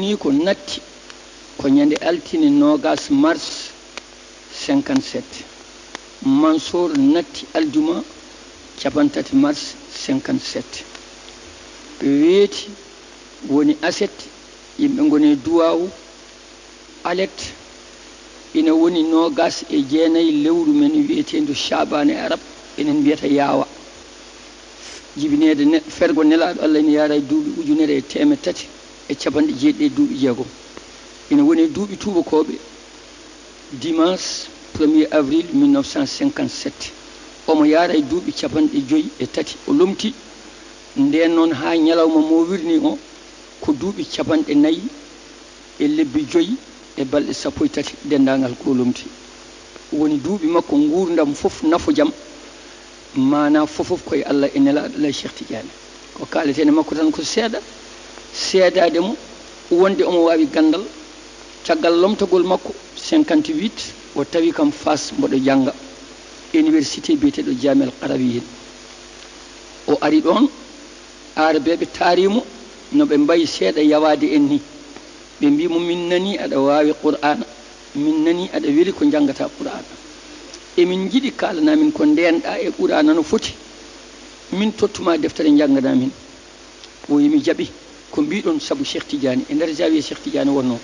ni ko natti ko ñande altine nogas mars 57 Mansour natti aljuma capantati mars 57 ɓe weeti woni aset yimɓe ngoni duwawu alet ina woni nogas e jeenayi lewru men wiyetendu chabane arab enen mbiyata yaawa jibinede fergo nelaɗo allah ina yaara e duuɓi ujunere e temed tati e capanɗe jeeɗiɗi e duuɓi jeegom ina woni e duuɓi tubakoɓe dimanche 1er avril 1957 omo yaara e duuɓi capanɗe joyyi e tati o lomti nden noon ha ñalawma mo wirni o ko duuɓi capanɗe nayyi e lebbi joyyi e balɗe sappo e tati dendagal ko lomti woni duuɓi makko gurdam fof nafo jaam mana fofof koye allah e nelaɗo Allah Cheikh Tidiane ko kaletene makko tan ko seeɗa seedade mo wonde omo wawi gandal caggal lomtagol makko 58 o tawi kam Fass mboɗo jangga université biyeteɗo Jamel Qarawiyin o ari ɗon arabeɓe taarimo no ɓe mbayi seeɗa yawade en ni ɓe mbimo min nani aɗa wawi qur'ana min nani aɗa weeli ko jangata qur'ana emin jiiɗi kalanamin ko ndenɗa e qur'ana no foti min tottuma deftere jangana min o yimi jaaɓi ko mbiɗon saabu Cheikh Tidiane e nder jawiye Cheikh Tidiane wonno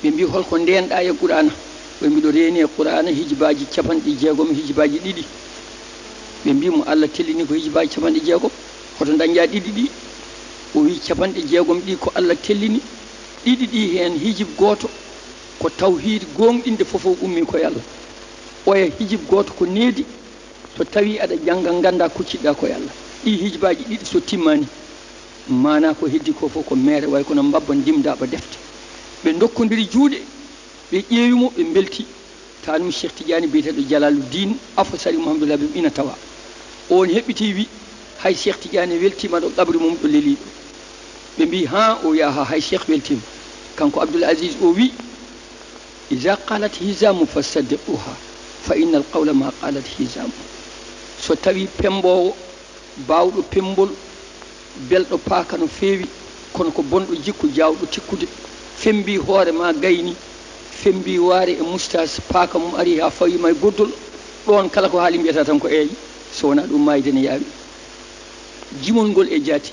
ɓe mbi holko ndenɗa e qur'ana ɓe mbiɗo reeni e qur'ana hijibaji capanɗe jeegom hijibaji ɗiɗi ɓe mbimo Allah tellini ko hijibaji capanɗe jeegom hoto dañƴa ɗiɗi ɗi o wi capanɗe jeegom ɗi ko Allah tellini ɗiɗi ɗi hen hijib goto ko tawhid gonɗinde fofo ummi koye Allah oya hijib goto ko needi so tawi aɗa jangga ganda kucciɗɗa koye Allah ɗi hijibaji ɗiɗi so timmani mana ko heddi ko fof ko mere way kono mbabba ndimdaɓa defte ɓe dokkodiri juuɗe ɓe ƴeewimo ɓe belti tanum Cheikh Tidiane biyeteɗo Jalaluddin Afo Sari Mouhamadou Labib ina tawa on heɓɓiti wi hay Cheikh Tidiane weltima ɗo qabri mum ɗo leeliɗo ɓe mbi ha o yaha hay Cheikh weltima kanko Abdoul Aziz o wi iza qalat hisamu fasaddiquha fa inna al qawla ma qalat hisamu so tawi pembowo bawɗo pembol belɗo paaka no feewi kono ko bonɗo jikku jawɗo tikkude fembi hoore ma gayni fembi waare e moustache paaka mum ari ha fawima e goddol ɗon kala ko haali mbiyata tan ko eeyi so wona ɗum mayde ne yaawi jimol ngol e jaati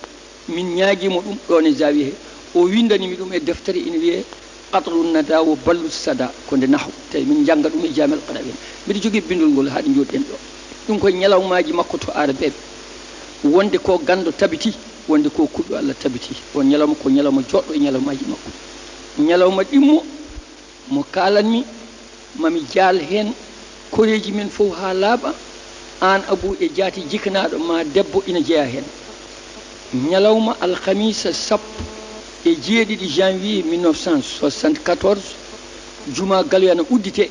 min ñaaguimo ɗum ɗon e zawi he o windanimi ɗum e deftere ina wiye qatru nada wo ballu sada ko nde nahu tawi min jangga ɗum e Jamel Qarawiyin mbiɗa jogui bindol ngol haɗo joɗɗen ɗo ɗum koye ñalawmaji makko to arabeɓe wonde ko gando tabiti wonde ko kuɗɗo Allah tabiti on ñalawma ko ñalawma joɗɗo e ñalawmaji makko ñalawma ɗimmo mo kalanmi mami jaal hen koreji men fof ha laaɓa an Abou e jaati jikanaɗo ma debbo ina jeeya hen ñalawma alhamisa sappo e jeeɗiɗi janvier 1974 juma galoya no uddite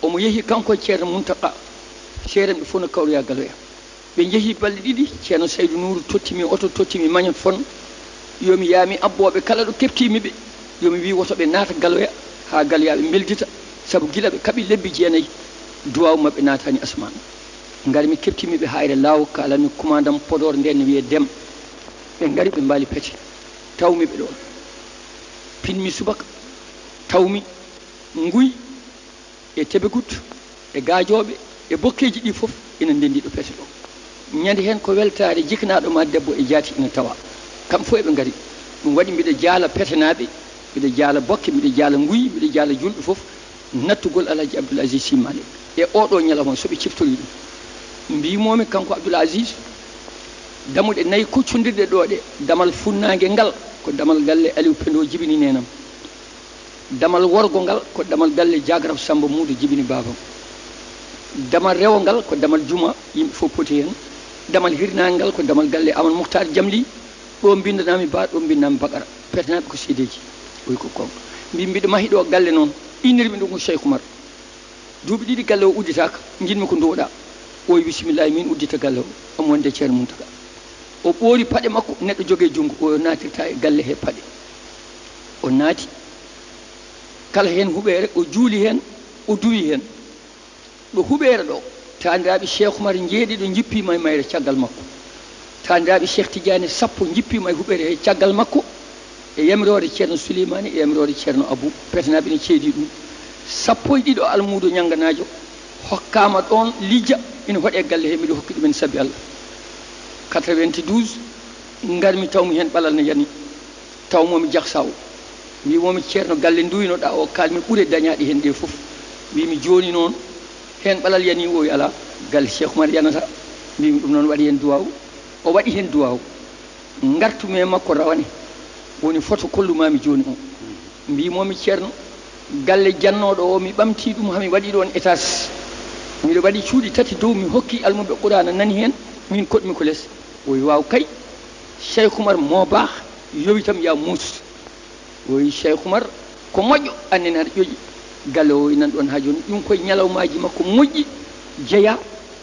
omo yeehi kanko ceerno Muntaka seerenɓe fof no kawroya galoya ɓe jeehi balɗe ɗiɗi ceerno Saydou Nourou tottimi oto tottimi mañon fon yomi yaami abboɓe kala ɗo keftimiɓe yomi wi wotoɓe naata galoya ha galoyaɓe beldita saabu guila ɓe kaaɓi lebbi jeenayyi duwaw mabɓe natani asman ngari mi keftimiɓe hayre law kalami commandant Podor nden ne wiye Dem ɓe ngari ɓe mbaali pete tawmiɓe ɗon pinmi subaka tawmi nguy e Tébégout e Gajoɓe e bokkeji ɗi foof ina ndendiɗo pete ɗo ñande hen ko weltare jikanaɗo ma debbo e jaati ina tawa kam fof eɓe ngari ɗum waɗi mbiɗa jaala petenaɓe mbiɗa jaala bokke mbiɗa jaala nguy mbiɗa jaala julɓe foof nattugol Alhaji Abdoul Aziz Sy Malick e oɗo ñalawma soɓe ciftori ɗum mbimomi kanko Abdoul Aziz damuɗe nayyi kuccodirɗe ɗo ɗe damal funnague ngal ko damal galle Aliou Pendo jibini nenam damal worgo ngal ko damal galle Diagraf Samba Moudou jibini babam damal rewo ngal ko damal Juma yimɓe fof poti hen damal hirnague ngal ko damal galle Amadou Mouhtar Jamli ɗo bindanami Ba ɗo bindami Bakara petenaɓe ko seedeji oy ko kon mbiɗa mahi ɗo galle noon innirmi ɗum ko Cheikh Oumar duuɓi ɗiɗi galle o udditaka jinmi ko ndoɗa oy bisimillahi min uddita galle o omo wonde ceerno Muntaka o ɓoori paɗe makko neɗɗo jogee junngo o naatirta e galle he paɗe o naati kala heen huɓeere o juuli heen o duwi heen ɗo huɓeere ɗo taandiraaɓe Cheikh Oumar jeeɗi ɗo jippima e mayre caggal makko taandiraaɓe Cheikh Tidiane sappo jippima e huɓeere he caggal makko e yamirore ceerno souleymani e yamirore ceerno abou petanaɓe ne ceedi ɗum 12 almudo ñanganajo hokkama ɗon lijja ina hoɗe galle he mbiɗa hokki ɗumen sabbi Allah 92 garmi tawmi hen ɓalal ne yani tawmomi jaksaw wimomi ceerno galle duynoɗa o kalmi ɓuure dañaɗi hen ɗe foof wimi joni noon hen ɓalal yani o ala galle Cheikh Oumar yanata mbimi ɗum noon waɗi hen duwaw o waɗi hen duwaw gartumi e makko rawane woni photo kollumami joni o mbimomi ceerno galle jannoɗo o mi ɓamti ɗum hami waɗi ɗon étage miɗo waɗi cuuɗi tati dow mi hokki almuɓe qurana nani hen min koɗmi ko less o wi waw kay Cheikh Oumar mo baax yowitam ya muus o wi Cheikh Oumar ko moƴƴo annene aɗa ƴoƴi galle o nan ɗon ha joni ɗum koye ñalawmaji makko moƴƴi jeeya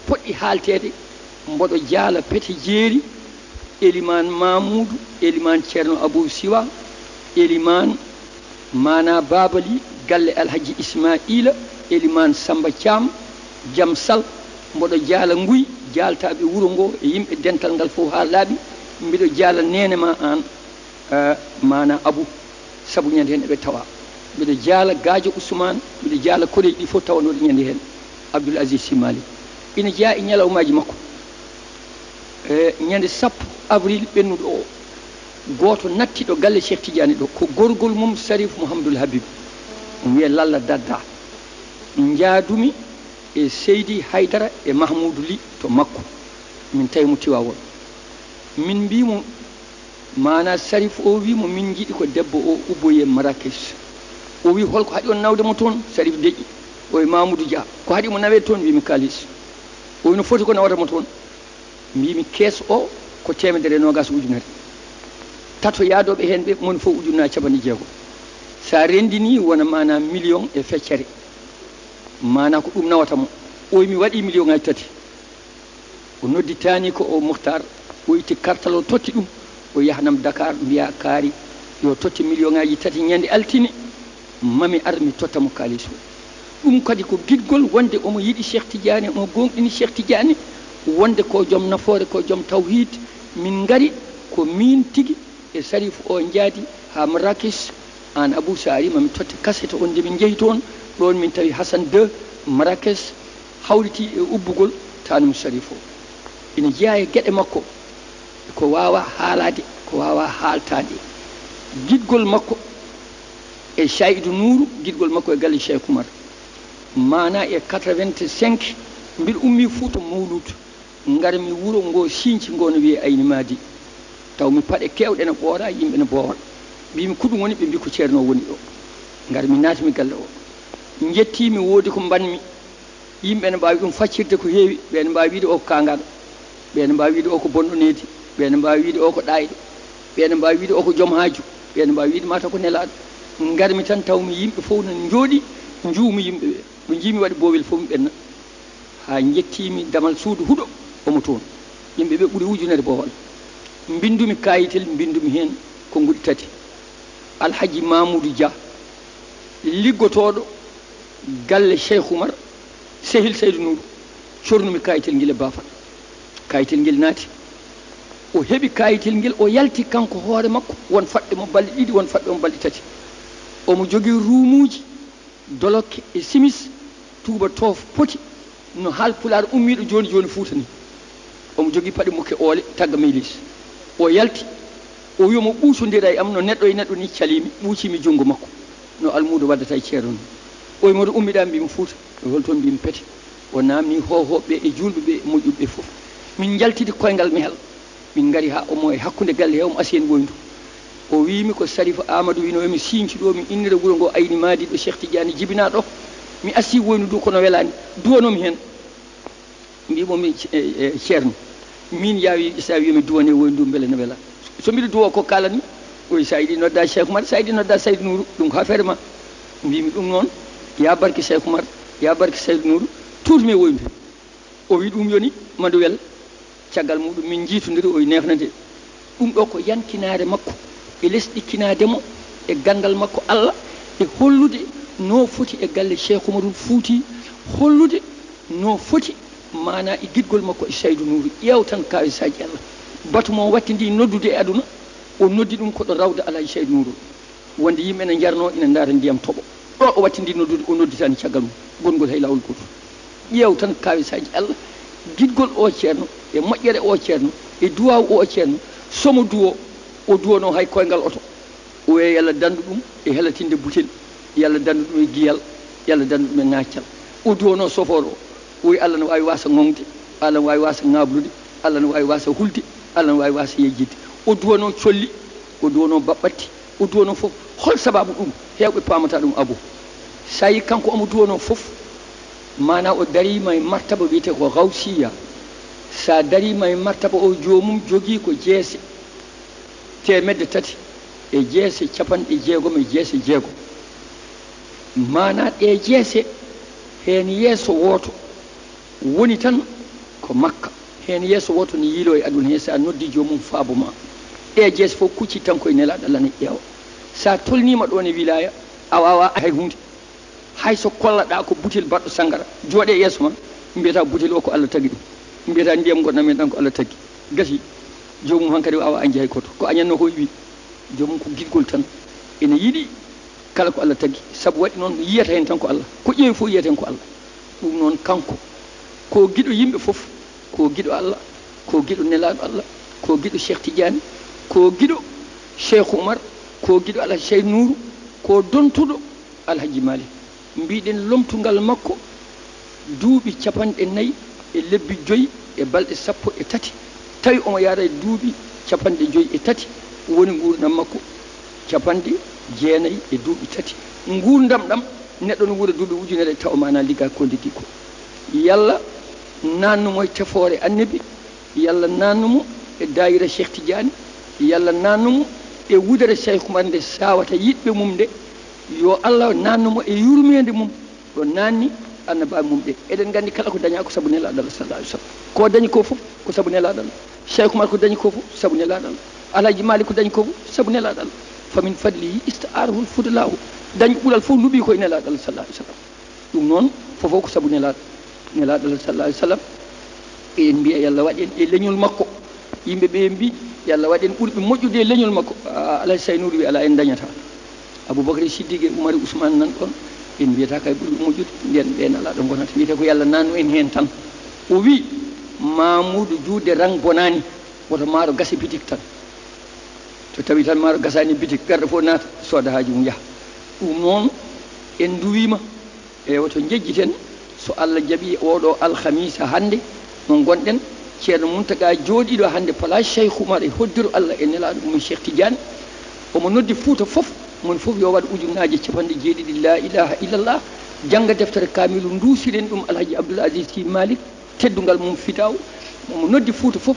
poɗɗi haaltede mboɗo jaala pete jeeri Eliman Mamoudou Eliman ceerno Abou Siwa Eliman mana babali galle alhaji Ismaila Eliman Samba Thiam Jam Sall mboɗo jaala nguy jaltaɓe wuro ngo e yimɓe dental ngal fof ha laaɓi mbiɗo jaala nene ma an mana Abou saabu ñande hen eɓe tawa mbiɗo jaala Gadio Ousmane mbiɗo jaala koreji ɗi fof tawanoɗe ñande hen Abdoul Aziz Sy Malick ina jeeya e ñalawmaji makko ñande 10 avril ɓennuɗo o goto nattiɗo galle Cheikh Tidiane ɗo ko gorgol mum Sarif Mouhamadoul Habib wiye Lalla Dadda jaadumi e Seydi Haydara e Mahmoudou Ly to makko min tawimo Tiwawon min mbimo mana Sarif o wimo min jiiɗi ko debbo o ubboye Marrakech o wi holko haɗi on nawdemo toon Sarif deƴƴi o e Mamoudou Dia ko haɗi mo nawe toon wimi kalis o wino foti ko nawatamo toon mbimi kees o ko 120 ujunere tato yaadoɓe hen ɓe moni fof ujunnaje 60 sa rendini wona mana million e feccere mana ko ɗum nawatamo o mi waɗi million ngaji tati o nodditani ko o Mouhtar o itti kartal o totti ɗum o yahanam Dakar mbiya kaari yo totti million ngaji tati ñande altini mami ar mi tottamo kalis o ɗum kadi ko guiɗgol wonde omo yiɗi Cheikh Tidiane omo gonɗini Cheikh Tidiane wonde ko joom nafoore ko joom tawhid min ngari ko min tigi e Sarif o jaadi ha Marrakech an Abou Sari mami totte kasete on nde min jeehi toon ɗon min tawi Hassan 2 Marrakech hawriti e ubbugol tanum Sarif o ina jeeya e gueɗe makko ko wawa haalade ko wawa haaltade guiɗgol makko e Saydou Nourou guiɗgol makko e galle Cheikh Oumar mana e 85 mbiɗa ummi Fouta Mawlud garmi wuro ngo Sinthi ngo no wiye Ayni Madi taw mi paɗe kewɗe ne ɓoora yimɓe ne boowal mbimi ko ɗum woni ɓe mbi ko ceerno woni ɗo garmi naatimi galle o jettimi woodi ko mbanmi yimɓe ne mbawi ɗum faccirde ko heewi ɓene mbawi wiide o ko kangal ɓene mbawi wiide o ko bonɗo needi ɓene mbawi wiide o ko ɗayɗo ɓene mbawi wiide o ko joom haaju ɓene mbawi wiide mata ko nelaɗo garmi tan tawmi yimɓe fof ne jooɗi juumi yimɓe ɓe no jiimi waɗi boowel fof mi ɓenna ha jettimi damal suudu huuɗo omo toon yimɓe ɓe ɓuuri ujunere boowal mbindumi kayitel mbindumi hen ko nguɗi tati alhaji Mamoudou Dia liggotoɗo galle Cheikh Oumar Sehil Saydou Nourou cornumi kayitel ngel e bafal kayitel ngel naati o heeɓi kayitel ngel o yalti kanko hoore makko won faɗɗe mo balɗe ɗiɗi won faɗɗe mo balɗe tati omo jogui rumuji dolokke e simis tuuba toof poti no haalpulaar ummiɗo joni joni Fouta ni omo jogui paɗe mukke oole tagga maylis o yalti o wiyomo ɓuusodira e am no neɗɗo e neɗɗo ni calimi ɓuucimi junggo makko no almudo waddata e ceerno ni o wi moɗo ummiɗa mbimi Fouta holtoon mbimi pete o namni hohoɓe e julɓe ɓe e moƴƴuɓe fof min jaltide koyngal mehel min gari ha omo e hakkude galle he omo asi hen woyndu o wimi ko Sarif Amadou wino emi Sinthi ɗo mi innira wuuro ngo Ayni Madi ɗo Cheikh Tidiane jibina ɗo mi asi woyndu kono welani duwanomi hen mbimomi ceerno min yawi sa wiyami duwane woyndu beele ne wela so mbiɗa duwo ko kalanmi o wi sa yiɗi nodda Cheikh Oumar sa yiɗi nodda Saydou Nourou ɗum ko affaire ma mbimi ɗum noon ya barke Cheikh Oumar ya barke Saydou Nourou tutumi e woyndu o wi ɗum yoni madu wel caggal muɗum min jiitodiri o wi nefnade ɗum ɗo ko yankinare makko e lesɗikkinademo e gandal makko Allah e hollude no foti e galle Cheikh Oumarul Fouti hollude no foti mana e guiɗgol makko e Saydou Nourou ƴeew tan kawisaji Allah batu mo watti ndi noddude e aduna o noddi ɗum koɗo rawde Alhaji Seydou Nourou wonde yimɓe ne jarno ina ndaara ndiyam toɓo ɗo o wattindi noddude o nodditani caggal mum gongol hay lawol goto ƴeew tan kawisaji Allah guidgol o ceerno e moƴƴere o ceerno e duwaw o ceerno somo duwo o duwono hay koyngal oto o wiya yalla dandu ɗum e helatinde butel yalla dandu ɗum e giyal yalla dandu ɗum e ŋaccal o duwono soforo o wi Allah ne wawi wasa ŋongde Allah ne wawi wasa ŋablude Allah ne wawi wasa hulde Allah ne wawi wasa yejjidde o duwono colli o duwono baɓɓatti o duwono fof hol sababu ɗum hewɓe pamata ɗum abo sa yi kanko omo duwono fof mana o darima e martaba wiyete ko gawsiya sa darima e martaba o jomum jogui ko jeese temedde tati e jeese capanɗe jeegom e jeese jeegom mana ɗe jeese hen yeeso woto woni tan ko Makka hen yeeso woto ne yiilo e aduna he sa noddi jomum faabo ma ɗe jeese fof kucci tan koye nelaɗo Allah ne ƴeewa sa tolnima ɗon e wilaya a wawa hay hunde hayso kollaɗa ko butel baɗɗo sangara jooɗe yeeso ma mbiyata butel o ko Allah tagui ɗum mbiyata ndiyam gonɗam men ɗan ko Allah tagui gasi jomum hankkadi wawa añde hay koto ko añanno ko wi jomum ko guidgol tan ene yiiɗi kala ko Allah tagui saabu waɗi noon yiyata hen tan ko Allah ko ƴeewi fof yiyata hen ko Allah ɗum noon kanko ko guiɗo yimɓe foof ko guiɗo Allah ko guiɗo nelaɗo Allah ko guiɗo Cheikh Tidiane ko guiɗo Cheikh Oumar ko guiɗo Alhaji Seydou Nourou ko dontuɗo Alhaji Malick mbiɗen lomtugal makko duuɓi capanɗe nayyi e lebbi joyyi e balɗe sappo e tati tawi omo yaara e duuɓi capanɗe joyyi e tati woni gurdam makko capanɗe jeenayyi e duuɓi tati gurdam ɗam neɗɗo no wuura duuɓi ujunere taw mana ligga ko liggi ko yalla nannumo e tefoore annabi yalla nannumo e dayira Cheikh Tidiane yalla nannumo e wudere Cheikh Oumar nde sawata yiɗɓe mum nde yo Allah nannumo e yurmede mum ɗo nanni annabaɓe mum ɗe eɗen gandi kala ko daña ko saabu nelaɗo Allah sallallahu alaihi wasallam ko dañi ko fof ko saabu nelaɗo Allah Cheikh Oumar ko dañi ko fof saabu nelaɗo Allah Alhaji Malick ko dañi ko fof saabu nelaɗo Allah famin fadlihi ista'arahu fudlahu dañi ɓuural fof luuɓi koye nelaɗo Allah sallallahu alaihi wasallam ɗum noon fofo ko saabu nelaɗo Allah sallallahu alaihi wasallam eɗen mbiya yallah waɗen e leñol makko yimɓeɓe mbi yallah waɗen ɓurɓe moƴƴude e leñol makko Alhaji Seydou Nourou wi ala en dañata Aboubacry Siddique Oumar Ousmane nan ɗon en mbiyata kay ɓurɓe moƴƴude nden ɓen alaɗo gonata wiyete ko yallah nannu en hen tan o wi Mamoudou juude rang bonani woto maaro gase bitik tan to tawi tan maaro gasani bitik garɗo fof naata sooda haaji mum yaaha ɗum noon en duwima e woto jejjiten so Allah jaaɓi oɗo alhamisa hande no gonɗen ceerno Mountaga jooɗiɗo hande place Cheikh Oumar e hoddiro Allah e nelaɗo mum Cheikh Tidiane omo noddi Fouta foof mon foof yo waɗ ujunnaji capanɗe jeeɗiɗi la ilaha illallah jangga deftere kamilu duusiren ɗum Alhaji Abdoul Aziz Sy Malick teddugal mum fidaw omo noddi Fouta foof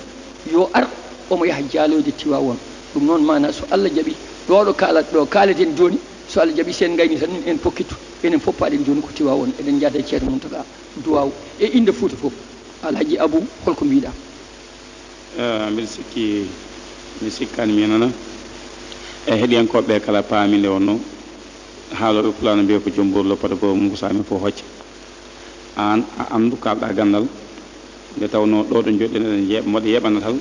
yo ar omo yaha jaaloyde Tiwawon ɗum noon mana so Allah jaaɓi ɗoɗo kaleten joni so Allah jaaɓi sen gayni tan en pokkittu enen fof paɗen joni ko Tiwawon eɗen jaada ceerno Mountaga duwaw e inde Fouta foof Alhaji Abou holko mbiɗa mbiɗa sikki mi sikkani mi nana e heɗiyankoɓe kala paami nde wonno haaloɓe pulano mbiya ko jomborlo pata ko musami fof hocca an a andu kalɗa gandal nde tawno ɗo ɗo joɗɗen eɗen mbaɗa yeɓanatal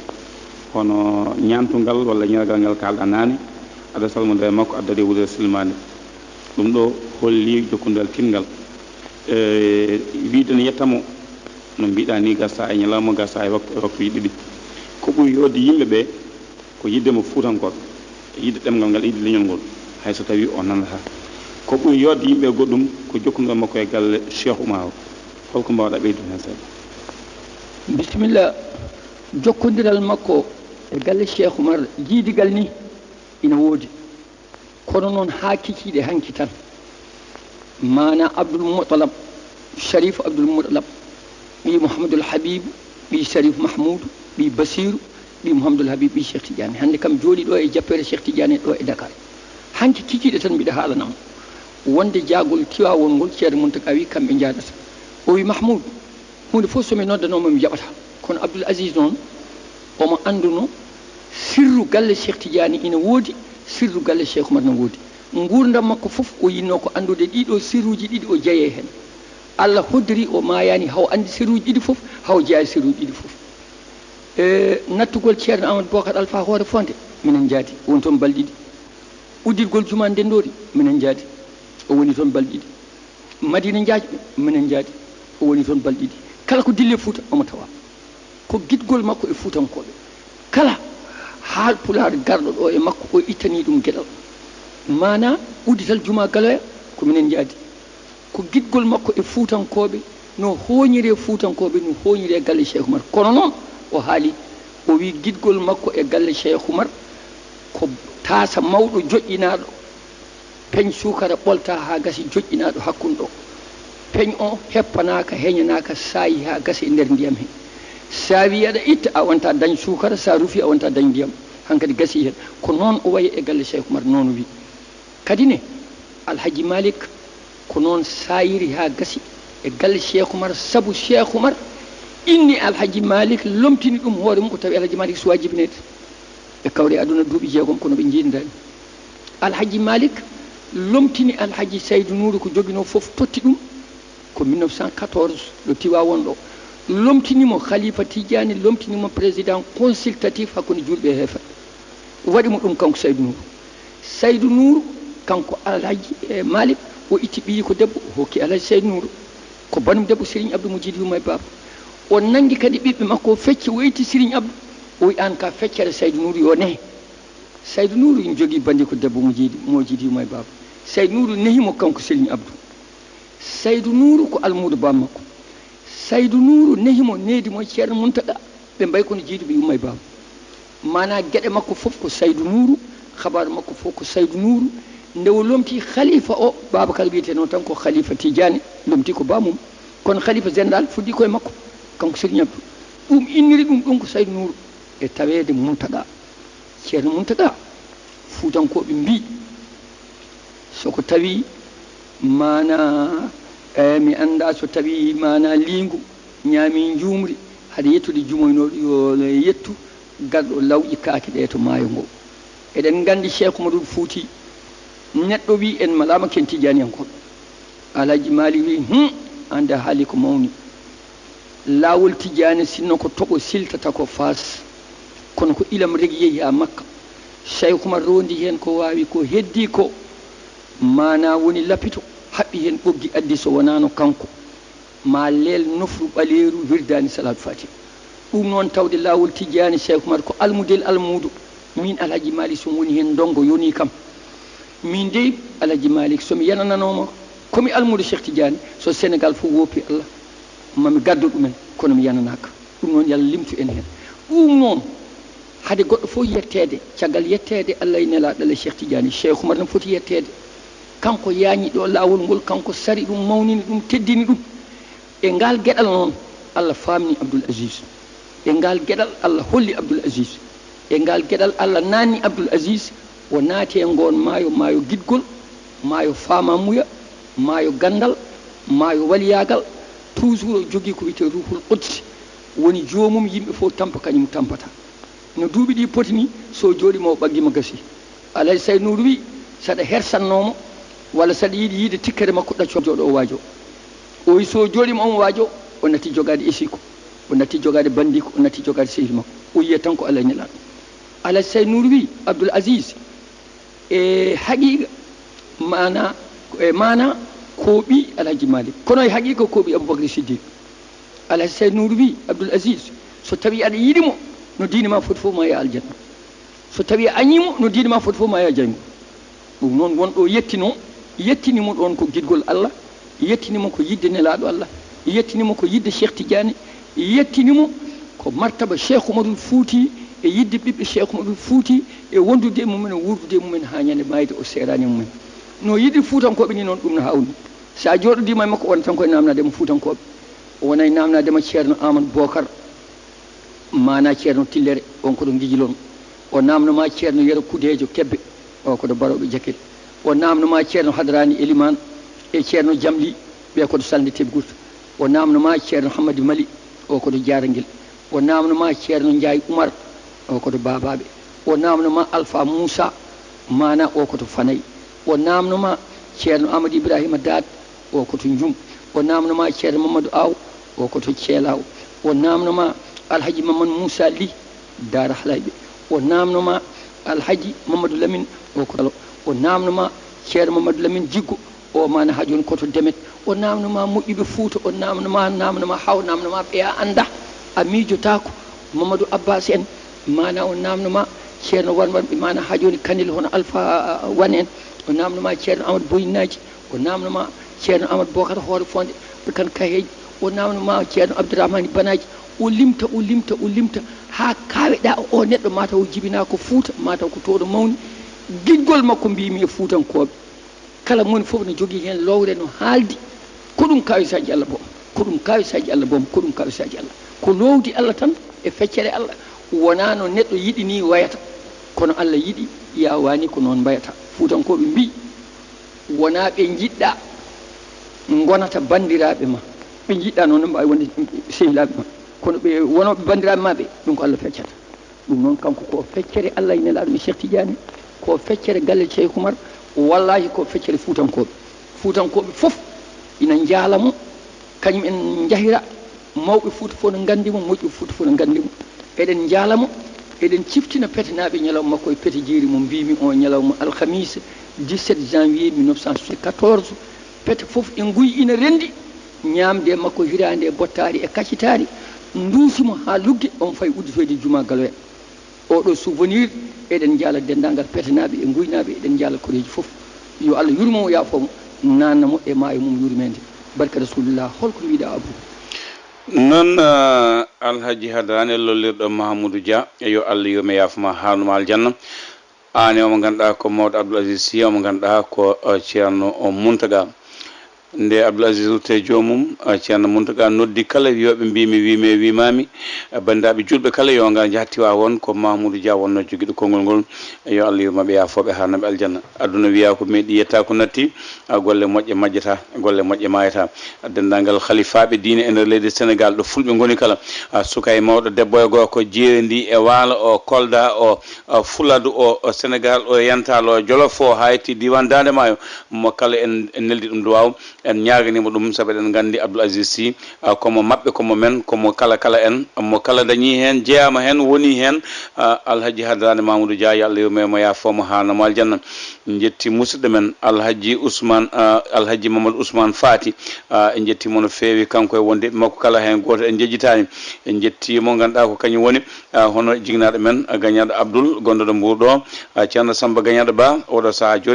hono ñantugal walla ñiragal ngal kalɗa nane aɗa salmode makko addade wudere silmade ɗum ɗo holli jokkudal tingal wiide ne yettamo no mbiɗa ni gasta e ñalawma gasta e waktuji ɗiɗi ko ɓuuri yodde yimɓe ɓe ko yiddemo fuutankoɓe yidde ɗemgal ngal yidde leñol ngol hayso tawi o nanata ko ɓuuri yodde yimɓe goɗɗum ko jokkuɗo makko e galle Cheikh Oumar holko mbawɗa ɓeydude hen seeɗa bisimilla jokkodiral makko e galle Cheikh Oumar jiidigal ni ina woodi kono noon ha kiciɗe hanki tan mana Abdoul Moutalab Sharif Abdoul Moutalab ɓi Mouhamadoul Habib ɓi Sharif Mahmoudou ɓi Basirou ɓi Mouhamadoul Habib ɓi Cheikh Tidiane hande kam jooɗi ɗo e jappere Cheikh Tidiane ɗo e Dakar hanki kiciɗe tan mbiɗa haalanama wonde jaagol Tiwawon ngol ceerno Mountaga wi kamɓe jaadata o wi Mahmoudou hunde fof somi noddanoma mi jaɓata kono Abdoul Aziz noon omo anduno sirru galle Cheikh Tidiane ina woodi sirru galle Cheikh Oumar no woodi gurdam makko fof o yinno ko andude ɗiɗo sirruji ɗiɗi o jeeye hen Allah hoddiri o mayani haw andi sirruji ɗiɗi fof haw jeeya sirruji ɗiɗi fof nattugol ceerno Amadou Bocar Alpha Hoore Fonde minen jaadi won toon balɗiɗi uddirgol juma ndendori minen jaadi o woni toon balɗiɗi madina jaajɓe minen jaadi o woni toon balɗiɗi kala ko dille Fuuta omo tawa ko gidgol makko e Fuutankoɓe kala haal pulaar garɗo ɗo e makko o ittani ɗum gueɗal mana uddital juma galoya ko minen jaadi ko gidgol makko e Fuutankoɓe no hoñire Fuutankoɓe no hoñire galle Cheikh Oumar kono noon o haali o wi gidgol makko e galle Cheikh Oumar ko taasa mawɗo joƴƴinaɗo peñ sukara ɓolta ha gasi joƴƴinaɗo hakkude ɗo peñ o heppanaka heñanaka saayi ha gasi e nder ndiyam he sa wi aɗa itta a wonta dañ sukara sa rufi a wonta dañ ndiyam hankkadi gasi hen ko noon o wayi e galle Cheikh Oumar noon wi kadi ne Alhaji Malick ko noon sayiri ha gasi e galle Cheikh Oumar saabu Cheikh Oumar inni Alhaji Malick lomtini ɗum hoore mum ko tawi Alhaji Malick suwa jibinede ɓe kawre aduna duuɓi jeegom kono ɓe jiidani Alhaji Malick lomtini Alhaji Saydou Nourou ko joguino foof totti ɗum ko 1914 ɗo Tiwawon ɗo lomtinimo Khalifa Tidiane lomtinimo président consultatif hakkude julɓe e heefa waɗimo ɗum kanko Saydou Nourou kanko Alhaji Malick o itti ɓiyi ko debbo o hokki Alhaji Saydou Nourou ko banum debbo Serigne Abdou Moudjidi Humay Baba o nangi kadi ɓiɓɓe makko o fecci o weyti Serigne Abdou o wi an ka feccere Saydou Nourou yo nehe Saydou Nourou ina jogui bandi ko debbo Moudjidi Humay Baba Saydou Nourou nehimo kanko Serigne Abdou Saydou Nourou ko almudo bammakko Saydou Nourou nehimo needimo ceerno Muntaga ɓe mbay kono jiiduɓe Humay Baba mana gueɗe makko foof ko Saydou Nourou habaru makko fof ko Saydou Nourou nde o lomti khalifa o Babacar wiyete noon tan ko Khalifa Tidiane lomti ko bamum kono khalifa général fuɗɗi koye makko kanko Serigne Abdou ɗum inniri ɗum ko Saydou Nourou e tawede Muntaga ceerno Muntaga Fuutankoɓe mbi soko tawi mana mi anda so tawi mana lingu ñaami jumri haɗa yettude jumoynoɗo yo yettu garɗo lawƴi kaake ɗe to maayo ngo eɗen gandi Cheikh Oumarul Fouti neɗɗo wi en malama ken Tidianiyankoɓe Alhaji Malick wi ande haali ko mawni laawol Tidiane sinno ko toɓo siltata ko Fass kono ko ilam regi yeehi ha Makka Cheikh Oumar rondi hen ko wawi ko heddi ko mana woni lapito haɓɓi hen ɓoggi addi so wonano kanko ma leel nofru ɓaleeru wirdani salatu fati ɗum noon tawde laawol Tidiane Cheikh Oumar ko almudel almudo min Alhaji Malick so woni hen dongo yoni kam min dey Alhaji Malick somi yanananoma komi almudo Cheikh Tidiane so Sénégal fof woppi Allah mami gaddo ɗumen kono mi yananaka ɗum noon yallah limtu en hen ɗum noon hade goɗɗo fof yettede caggal yettede Allah e nelaɗo Cheikh Tidiane Cheikh Oumar ne foti yettede kanko yaañi ɗo laawol ngol kanko sari ɗum mawnini ɗum teddini ɗum e ngal gueɗal noon Allah famni Abdoul Aziz e ngal gueɗal Allah holli Abdoul Aziz e ngal gueɗal Allah nanni Abdoul Aziz o naati e ngon maayo gidgol maayo famamuya maayo gandal maayo waliyagal toujours o jogui ko wiyete ruhul qudsi woni jomum yimɓe fof tampa kañum tampata no duuɓi ɗi poti ni so jooɗima o ɓaggima gasi Alhaji Saydou Nourou wi saɗa hersannomo walla saɗa yiiɗi yiide tikkere makko ɗaccojoɗo o waajo o wi so jooɗima omo waajo o natti jogade esiko o natti jogade bandiko o natti jogade sehil makko o yiya tan ko Allah e nelaɗo Alhaji Saydou Nourou wi Abdoul Aziz e haqiqa mana ko ɓi Alhaji Malick kono e haqiqa ko ɓi Aboubacry Siddiq Alhaji Saydou Nourou wi Abdoul Aziz so tawi aɗa yiɗimo no diine ma foti fof ma ya aljanna so tawi a añimo no diine ma foti fof ma ya jaymo ɗum noon wonɗo yettinimo ɗon ko gidgol Allah yettinimo ko yidde nelaɗo Allah yettinimo ko yidde Cheikh Tidiane yettinimo ko martaba Cheikh Oumarul Fouti e yidde ɓiɓɓe Cheikh Oumarul Fouti e wondude e mumen e wurdude e mumen ha ñande mayde o serani mumen no yiɗi Fuutankoɓe ni noon ɗum no hawni sa joɗodima e makko wona tan koye namdadema Fuutankoɓe o wonay namdadema ceerno Amadou Bocar mana ceerno Tillere on koɗo guijilon o namnoma ceerno Yero Kudejo Kebbe o koɗo baroɓe Jakel o namnoma ceerno Hadrani Elimane e ceerno Jamli ɓe koɗo Salde Tebgourta o namnoma ceerno Hamadi Mali o koɗo Diaraguel o namnoma ceerno Ndiaye Oumar o koɗo Babaɓe o namnoma Alpha Moussa mana o koto Fanayi o namnoma ceerno Amadou Ibrahima Dad o koto Njum o namnoma ceerno Mamadou Aw o koto Ceelaw o namnoma Alhaji Mamadou Moussa Ly Dara Halayɓe o namnoma alhaji Mamadou Lamine o ko o namnoma ceerno Mamadou Lamine Jiggo o mana ha joni koto demet o namnoma moƴƴuɓe Fouta o namnoma haw namnoma ɓeya anda a miijotako Mamadou Abbas en mana o namnoma ceerno wanɓe mana ha joni Kanel hono Alpha Wane en o namnoma ceerno Amadou Boyinaji o namnoma ceerno Amadou Bocar Hoore Fonde kan kaheji o namnoma ceerno Abdourahmane Banaji o limta ha kaweɗa o neɗɗo mataw o jibina ko Fouta mataw ko toɗo mawni guiɗgol makko mbimi e Fuutankoɓe kala moni foof ne jogui hen lowre no haaldi ko ɗum kawisaji Allah boom ko ɗum kawisaji Allah boom ko ɗum kawisaji Allah ko lowdi Allah tan e feccere Allah wona no neɗɗo yiɗi ni wayata kono Allah yiɗi yawani ko noon mbayata Fuutankoɓe mbi wona ɓe jiɗɗa gonata bandiraɓe ma ɓe jiɗɗa noon mbawi wonde sehilaɓe ma kono ɓe wonoɓe bandiraɓe ma ɓe ɗum ko Allah feccata ɗum noon kanko ko feccere Allah ine laaɗum Cheikh Tidiane ko feccere galle Cheikh Oumar wallahi ko feccere Fuutankoɓe fof ina jaalamo kañum en jahira mawɓe Fouta fof no gandimo moƴƴuɓe Fouta fof no gandimo eɗen jaalamo eɗen ciftina petenaɓe ñalawma makko e pete jeeri mo mbimi o ñalawma alhamisa 17 janvier 1974 pete fof e guy ina rendi ñamde makko hirande e bottari e kaccitari duusimo ha lugge on fayi udditoyde juma galoya oɗo souvenir eɗen jaala dendagal petenaɓe e guynaɓe eɗen jaala koreji foof yo Allah yurmo yafomo nannamo e maayo mum yurmede barka rasulullah holko mbiɗa abou noon alhaji hadane lollirɗo Mahamoudou Dia yo Allah yurme yafoma hanuma aljanna ane omo ganduɗa ko mawɗo Abdoul Aziz Sy omo ganduɗa ko ceerno Mountaga nde Abdoul Aziz te jomum ceerno Mountaga noddi kala wiyoɓe mbimi wimami bandiraɓe julɓe kala yo ngal jattiwa won ko Mahamoudou Dia wonno joguiɗo konngol ngol yo Allah yurmaɓe yafoɓe harnaɓe aljanna aduna wiya ko meeɗi yetta ko natti golle moƴƴe majjata golle moƴƴe mayata dendagal khalifaɓe diine e nder leydi Sénégal ɗo fulɓe goni kala suka e mawɗo debbo e gorko jeerendi e waalo o Kolda o Fuladu o Sénégal o Yantalo Jolof o hayti diwan Dande Maayo mo kala en neldi ɗum duwaw en ñaganimo ɗum saabu eɗen gandi Abdoul Aziz Sy komo mabɓe komo men komo kala en mo kala dañi hen jeeyama hen woni hen alhaji hadrane Mamoudou Dia yo Allah yurmemo yafomo hanamo aljanna jetti musidɗo men alhaji Mamadou Ousmane Fati en jettimo no fewi kanko e wonde makko kala hen goto en jejjitani en jettimo ganduɗa ko kañum woni hono jignaɗo men gañaɗo Abdoul gonɗo ɗo Mbour ɗo ceerno Samba Gañaɗo Ba oɗo saaha joni